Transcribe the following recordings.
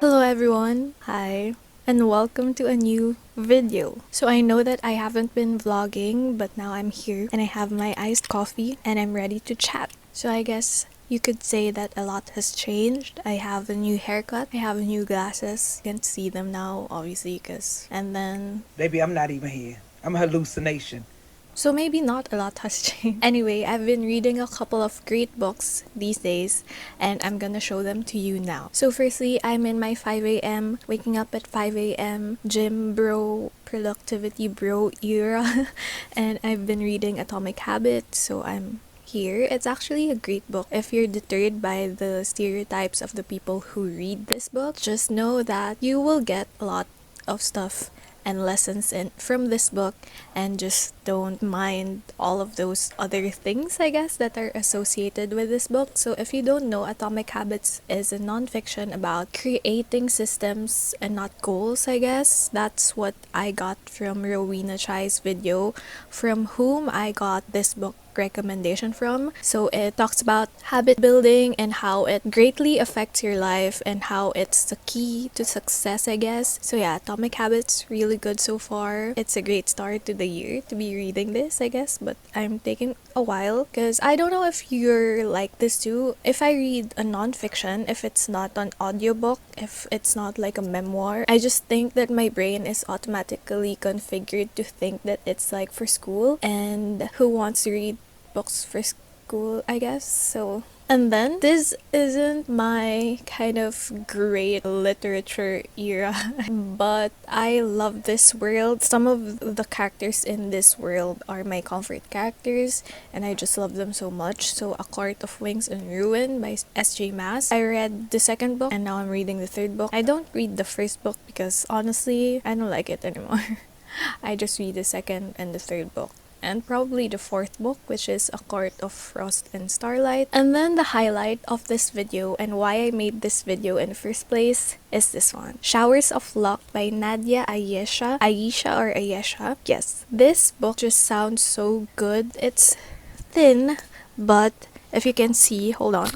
Hello everyone, hi, and welcome to a new video. So I know that I haven't been vlogging, but now I'm here and I have my iced coffee and I'm ready to chat. So I guess you could say that a lot has changed. I have a new haircut, I have new glasses. You can't see them now, obviously, and then... Baby, I'm not even here. I'm a hallucination. So maybe not a lot has changed. Anyway, I've been reading a couple of great books these days and I'm gonna show them to you now. So firstly, I'm in my 5 a.m. waking up at 5 a.m. gym bro, productivity bro era and I've been reading Atomic Habits, so I'm here. It's actually a great book. If you're deterred by the stereotypes of the people who read this book, just know that you will get a lot of stuff and lessons from this book, and just don't mind all of those other things, I guess, that are associated with this book. So if you don't know, Atomic Habits is a nonfiction about creating systems and not goals, I guess. That's what I got from Rowena Chai's video, from whom I got this book recommendation from. So it talks about habit building and how it greatly affects your life and how it's the key to success, I guess. So yeah, Atomic Habits, really good so far. It's a great start to the year to be reading this, I guess, but I'm taking a while because I don't know if you're like this too. If I read a non-fiction, if it's not an audiobook, if it's not like a memoir, I just think that my brain is automatically configured to think that it's like for school, and who wants to read books for school, I guess. So, and then this isn't my kind of great literature era, but I love this world. Some of the characters in this world are my comfort characters and I just love them so much. So A Court of Wings and Ruin by S.J. Maas. I read the second book and now I'm reading the third book. I don't read the first book because honestly I don't like it anymore. I just read the second and the third book, and probably the fourth book, which is A Court of Frost and Starlight. And then the highlight of this video and why I made this video in the first place is this one, Showers of Luck by Nadia Ayesha. Yes, this book just sounds so good. It's thin, but if you can see, hold on.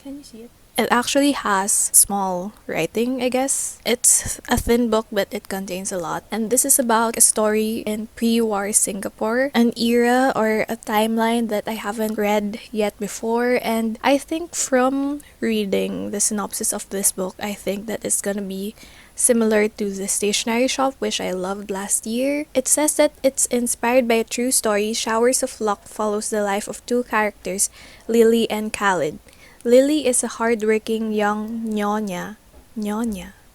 Can you see it? It actually has small writing, I guess. It's a thin book, but it contains a lot. And this is about a story in pre-war Singapore, an era or a timeline that I haven't read yet before. And I think from reading the synopsis of this book, I think that it's gonna be similar to The Stationery Shop, which I loved last year. It says that it's inspired by a true story. Showers of Luck follows the life of two characters, Lily and Khalid. Lily is a hard-working young nyonya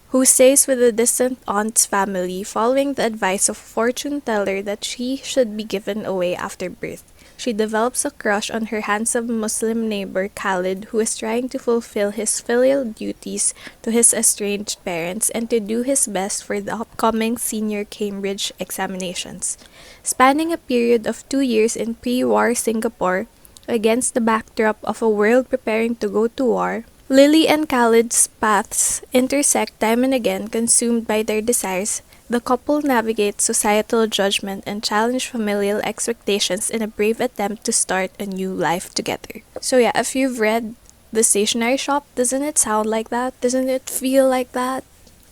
who stays with a distant aunt's family following the advice of a fortune teller that she should be given away after birth. She develops a crush on her handsome Muslim neighbor Khalid, who is trying to fulfill his filial duties to his estranged parents and to do his best for the upcoming senior Cambridge examinations. Spanning a period of 2 years in pre-war Singapore, against the backdrop of a world preparing to go to war, Lily and Khalid's paths intersect time and again. Consumed by their desires, the couple navigates societal judgment and challenge familial expectations in a brave attempt to start a new life together. So yeah, if you've read The Stationery Shop, doesn't it sound like that? Doesn't it feel like that?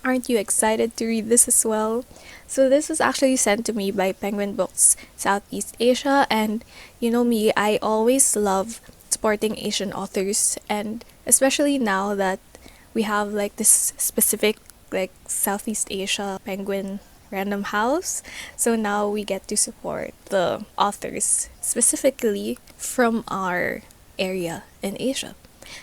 Aren't you excited to read this as well? So this was actually sent to me by Penguin Books Southeast Asia, and you know me, I always love supporting Asian authors, and especially now that we have like this specific like Southeast Asia Penguin Random House. So now we get to support the authors specifically from our area in Asia.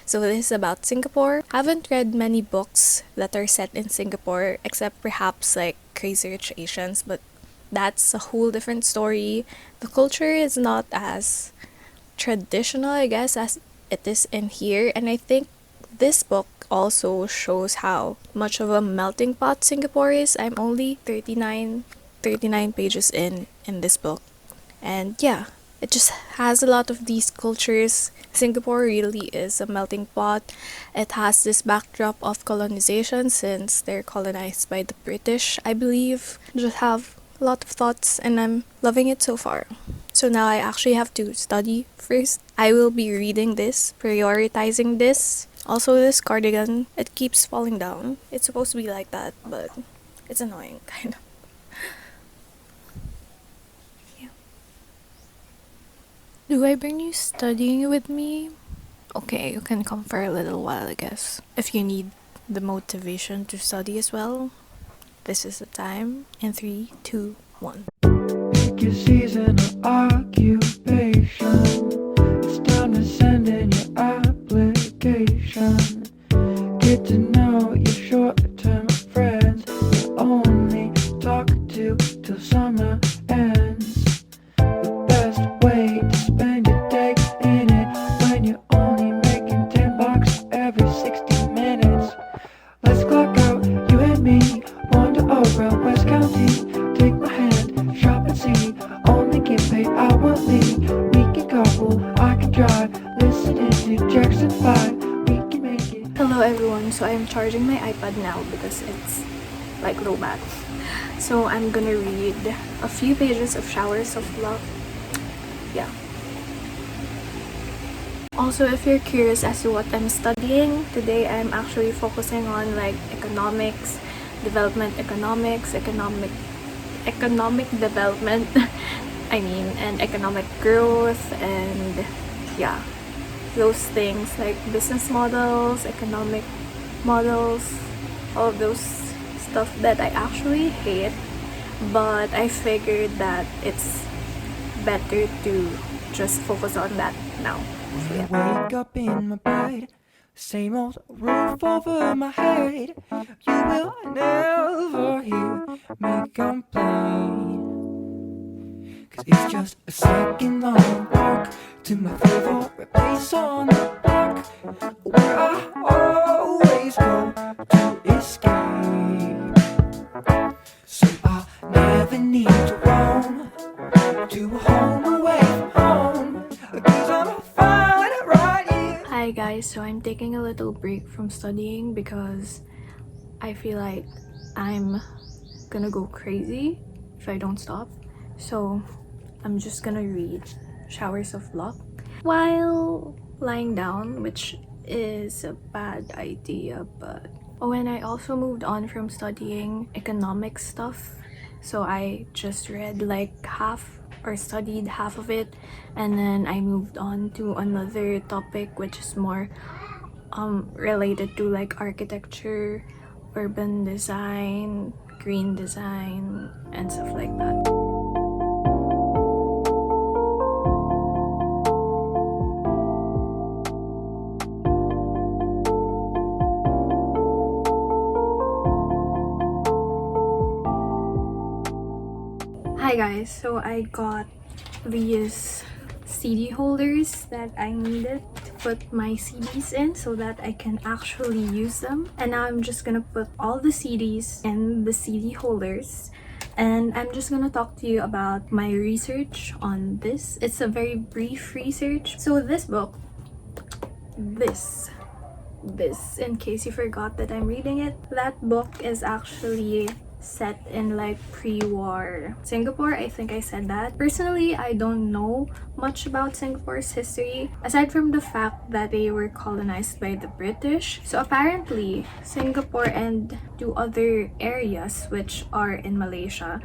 So this is about Singapore. Haven't read many books that are set in Singapore, except perhaps like Crazy Rich Asians, but that's a whole different story. The culture is not as traditional, I guess, as it is in here, and I think this book also shows how much of a melting pot Singapore is. I'm only 39 pages in this book, and yeah, it just has a lot of these cultures. Singapore really is a melting pot. It has this backdrop of colonization since they're colonized by the British, I believe. Just have a lot of thoughts and I'm loving it so far. So now I actually have to study first. I will be reading this, prioritizing this Also, this cardigan, it keeps falling down. It's supposed to be like that, but it's annoying, kind of. Yeah. Do I bring you studying with me? Okay, you can come for a little while, I guess. If you need the motivation to study as well, this is the time. In 3, 2, 1. Pick your season or occupation. It's time to send in your application. Get to know your short-term friends you only talk to till summer ends. The best way to spend your day in it when you're only making $10 every 60 minutes. Let's clock out, you and me, wander around West County. Take my hand, shop and see, only get paid hourly. We can carpool, I can drive, listening to Jackson 5. We can make it. Hello everyone, so I'm charging my iPad now because it's like low bat. So I'm gonna read a few pages of Showers of Love. Yeah. Also, if you're curious as to what I'm studying, today I'm actually focusing on like economics, development economics, economic development, and economic growth, and yeah, those things like business models, economic models, all of those stuff that I actually hate, but I figured that it's better to just focus on that now. So, yeah. Wake up in my bed, same old roof over my head. You will never hear me complain, 'cause it's just a second long walk to my favorite place on the block, where I always go to escape. So I never need to roam to a home away from home, 'cause I'm fine right here. Hi guys, so I'm taking a little break from studying because I feel like I'm gonna go crazy if I don't stop. So I'm just gonna read Showers of Luck while lying down, which is a bad idea, but and I also moved on from studying economic stuff, so I just read like half or studied half of it, and then I moved on to another topic which is more related to like architecture, urban design, green design, and stuff like that. Hi guys, so I got these CD holders that I needed to put my CDs in so that I can actually use them. And now I'm just gonna put all the CDs in the CD holders. And I'm just gonna talk to you about my research on this. It's a very brief research. So this book, this, in case you forgot that I'm reading it, that book is actually set in like pre-war Singapore. I think I said that. Personally, I don't know much about Singapore's history aside from the fact that they were colonized by the British. So apparently Singapore and 2 other areas which are in Malaysia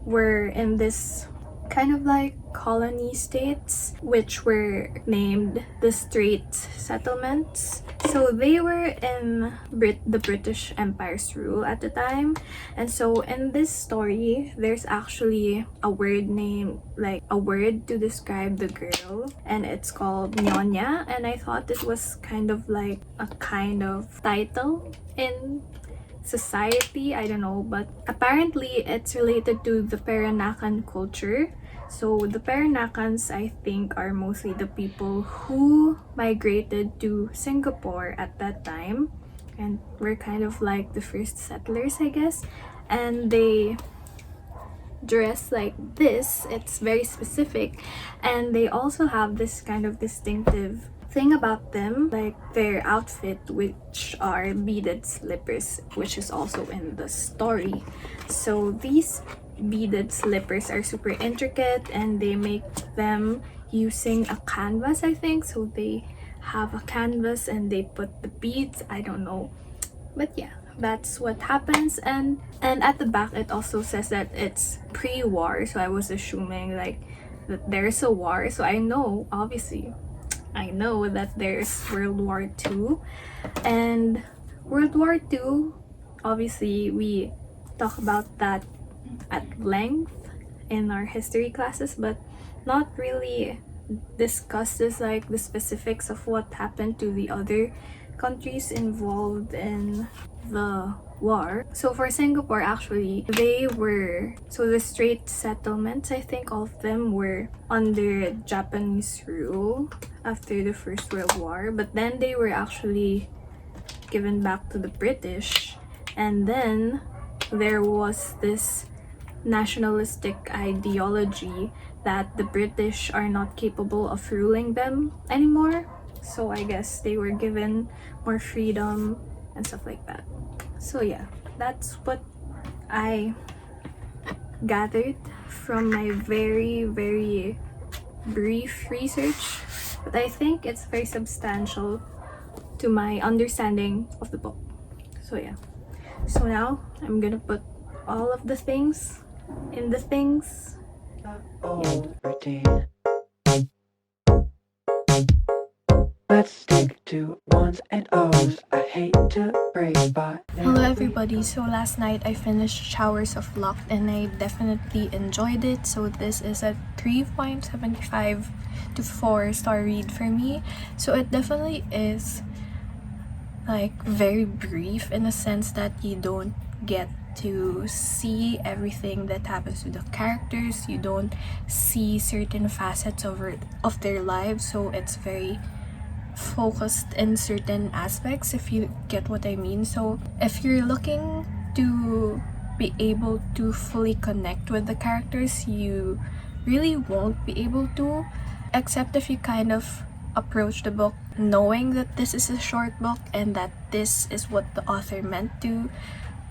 were in this kind of like colony states which were named the Strait Settlements. So they were in the British Empire's rule at the time. And so in this story, there's actually a word to describe the girl, and it's called Nyonya. And I thought it was kind of like a kind of title in society, I don't know, but apparently it's related to the Peranakan culture. So the Peranakans, I think, are mostly the people who migrated to Singapore at that time and were kind of like the first settlers, I guess. And they dress like this. It's very specific, and they also have this kind of distinctive thing about them, like their outfit, which are beaded slippers, which is also in the story. So these beaded slippers are super intricate, and they make them using a canvas, I think. So they have a canvas and they put the beads. I don't know, but yeah, that's what happens. And at the back it also says that it's pre-war, so I was assuming like that there's a war. So I know, obviously I know that there's World War II. And World War II, obviously we talk about that at length in our history classes, but not really discusses like the specifics of what happened to the other countries involved in the war. So for Singapore, actually, the Strait settlements, I think all of them were under Japanese rule after the First World War, but then they were actually given back to the British. And then there was this nationalistic ideology that the British are not capable of ruling them anymore. So I guess they were given more freedom and stuff like that. So yeah, that's what I gathered from my very, very brief research. But I think it's very substantial to my understanding of the book. So yeah. So now I'm gonna put all of the things in the things. Old routine. Let's stick to ones and O's. I hate to break, but Hello everybody, so last night I finished Showers of Luck and I definitely enjoyed it. So this is a 3.75 to 4-star read for me. So it definitely is like very brief in a sense that you don't get to see everything that happens to the characters. You don't see certain facets of their lives, so it's very focused in certain aspects, if you get what I mean. So if you're looking to be able to fully connect with the characters, you really won't be able to, except if you kind of approach the book knowing that this is a short book and that this is what the author meant to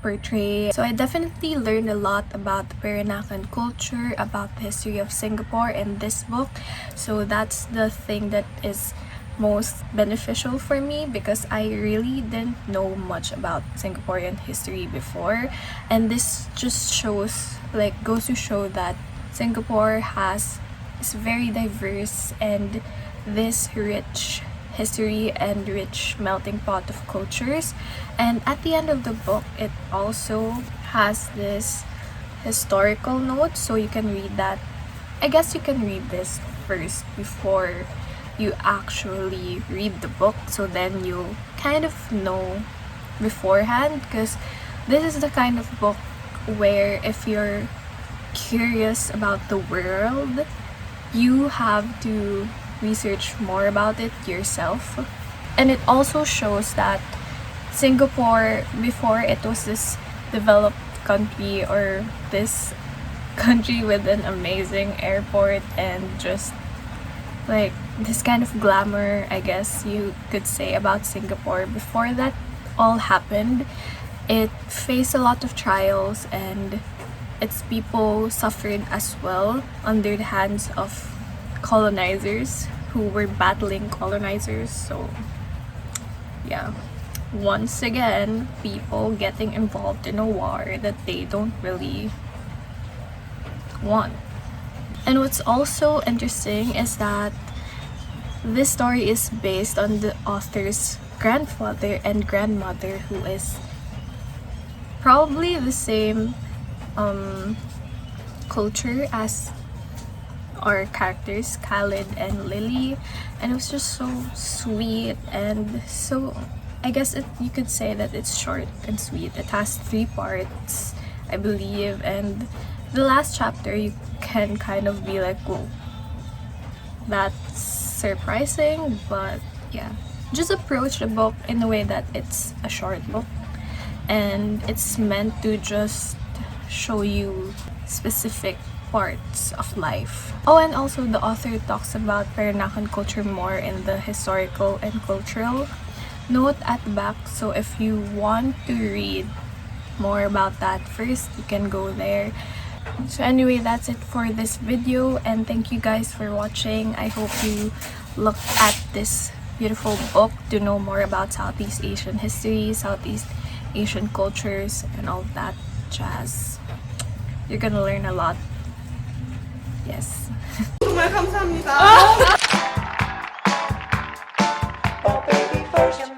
portray. So I definitely learned a lot about the Peranakan culture, about the history of Singapore in this book. So that's the thing that is most beneficial for me, because I really didn't know much about Singaporean history before, and this just goes to show that Singapore is very diverse and this rich history and rich melting pot of cultures. And at the end of the book, it also has this historical note, so you can read that. I guess you can read this first before you actually read the book, so then you kind of know beforehand, because this is the kind of book where if you're curious about the world, you have to research more about it yourself. And it also shows that Singapore, before it was this developed country, or this country with an amazing airport and just like this kind of glamour, I guess you could say, about Singapore. Before that all happened, it faced a lot of trials and its people suffered as well under the hands of colonizers who were battling colonizers. So yeah, once again, people getting involved in a war that they don't really want. And what's also interesting is that this story is based on the author's grandfather and grandmother, who is probably the same culture as our characters, Khalid and Lily. And it was just so sweet, and so I guess you could say that it's short and sweet. It has 3 parts, I believe, and the last chapter you can kind of be like, whoa, that's surprising. But yeah, just approach the book in a way that it's a short book and it's meant to just show you specific parts of life. Oh, and also the author talks about Peranakan culture more in the historical and cultural note at the back. So if you want to read more about that first, you can go there. So anyway, that's it for this video, and thank you guys for watching. I hope you look at this beautiful book to know more about Southeast Asian history, Southeast Asian cultures, and all of that jazz. You're gonna learn a lot. Yes. 정말 감사합니다. Oh, baby, first